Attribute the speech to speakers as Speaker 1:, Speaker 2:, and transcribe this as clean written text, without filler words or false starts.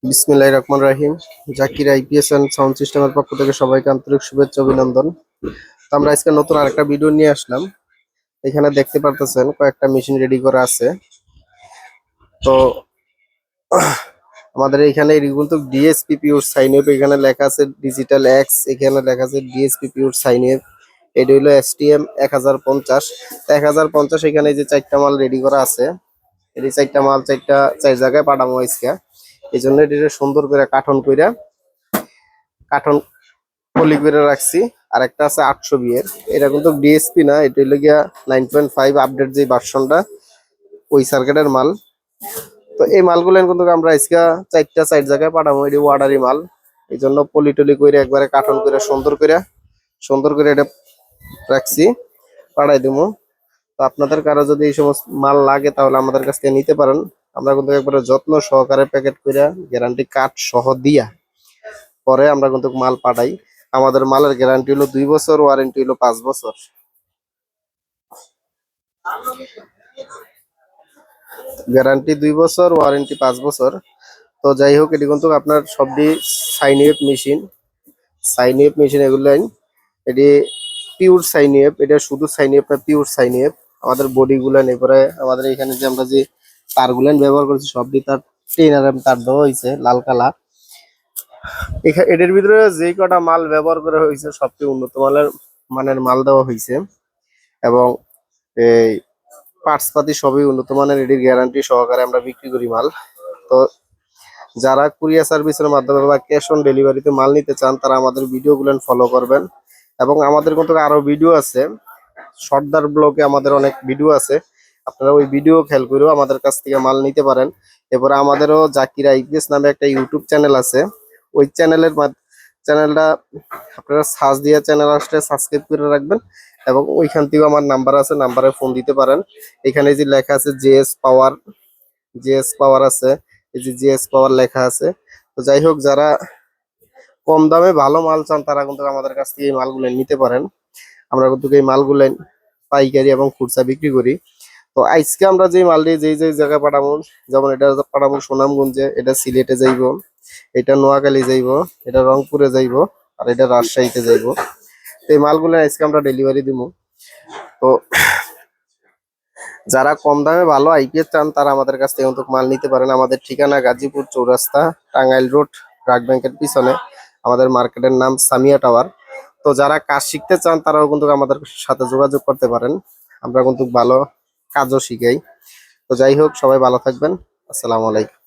Speaker 1: বিসমিল্লাহির রহমানির রহিম। Zakir IPS and sound সিস্টেমের পক্ষ থেকে সবাইকে আন্তরিক শুভেচ্ছা অভিনন্দন। তো আমরা আজকে নতুন আরেকটা ভিডিও নিয়ে আসলাম। এখানে দেখতে পারতেছেন কয়েকটা মেশিন রেডি করা আছে। তো আমাদের এখানে কিন্তু ডিএসপি পিওর সাইন আপ, এখানে লেখা আছে ডিজিটাল এক্স, এখানে লেখা আছে ডিএসপি পিওর সাইন আপ। এটা হলো এসটিএম 1050 1050। এখানে যে চারটা মাল রেডি করা আছে, এই চারটা মাল চার জায়গায় পাঠাবো আজকে। এই জন্য এটা সুন্দর করে কাঠন পলি করে রাখছি। আর একটা আছে 800 এর, এটা কিন্তু ডিএসপি না, এটা হলো গিয়া 9.5 আপডেট যে ভার্সনটা, ওই সার্কিটের মাল। তো এই মালগুলো কিন্তু আমরা আজকে চারটা চার জায়গায় পাঠাবো, এটি অর্ডারি মাল। এই জন্য পলি টলি করে একবারে কাঠন করে সুন্দর করে এটা রাখছি, পাঠাই দেবো। তো আপনাদের কারো যদি এই সমস্ত মাল লাগে তাহলে আমাদের কাছ থেকে নিতে পারেন। আমরা কিন্তু একবারে যত্ন সহকারে প্যাকেট করে গ্যারান্টি কার্ড সহ দিয়া পরে আমরা কিন্তু মাল পাঠাই। আমাদের মালের গ্যারান্টি হলো 2 বছর, ওয়ারেন্টি হলো 5 বছর। গ্যারান্টি 2 বছর, ওয়ারেন্টি 5 বছর। তো যাই হোক, এটি কিন্তু আপনার সবটি সাইন এফ মেশিন এগুলো এটি পিওর সাইন এফ, এটা শুধু সাইন এফ না, পিওর সাইন এফ। আমাদের বডি গুলান, এরপরে আমাদের এখানে যে আমরা যে তার গুলান ব্যবহার করছি সবটি তার 10 তার দেওয়া হয়েছে লাল কালার। এটার ভিতরে যে কটা মাল ব্যবহার করা হয়েছে সবচেয়ে উন্নত মানের মাল দেওয়া হয়েছে, এবং এই পার্টস পাতি সবই উন্নত মানের। এটির গ্যারান্টি সহকারে আমরা বিক্রি করি মাল। তো যারা কুরিয়ার সার্ভিসের মাধ্যমে বা ক্যাশ অন ডেলিভারিতে মাল নিতে চান তারা আমাদের ভিডিওগুলো ফলো করবেন। এবং আমাদের কিন্তু আরো ভিডিও আছে, সর্দার ব্লগে আমাদের অনেক ভিডিও আছে, আপনারা ওই ভিডিও খেয়াল করেও আমাদের কাছ থেকে মাল নিতে পারেন। এরপরে আমাদেরও জাকির আইপিএস নামে একটা ইউটিউব চ্যানেল আছে, ওই চ্যানেলটা আপনারা সার্চ দিয়ে চ্যানেল আসলে সাবস্ক্রাইব করে রাখবেন। এবং ওইখান থেকেও আমার নাম্বার আছে, নাম্বারে ফোন দিতে পারেন। এখানে যে লেখা আছে জেএস পাওয়ার আছে, এই যে জেএস পাওয়ার লেখা আছে। তো যাই হোক, যারা কম দামে ভালো মাল চান তারা কিন্তু আমাদের কাছ থেকে এই মালগুলো নিতে পারেন। আমরা কিন্তু এই মালগুলো পাইকারি এবং খুচরা বিক্রি করি। তো আজকে আমরা যে মালটি যে জায়গায় পাঠাবো, যেমন এটা পাঠাবো সুনামগঞ্জে, এটা সিলেটে যাইব, এটা নোয়াখালী যাইব, এটা রংপুরে যাইব, আর এটা রাজশাহীতে যাইব। এই মালগুলো আজকে আমরা ডেলিভারি দিব। তো যারা কম দামে ভালো আইপিএস চান তারা আমাদের কাছ থেকে কিন্তু মাল নিতে পারেন। আমাদের ঠিকানা গাজীপুর চৌরাস্তা, টাঙ্গাইল রোড, ব্রাক ব্যাংকের পিছনে। আমাদের মার্কেটের নাম সামিয়া টাওয়ার। তো যারা কাজ শিখতে চান তারাও কিন্তু আমাদের সাথে যোগাযোগ করতে পারেন, আমরা কিন্তু ভালো কাজও শিখাই। তো যাই হোক, সবাই ভালো থাকবেন। আসসালামু আলাইকুম।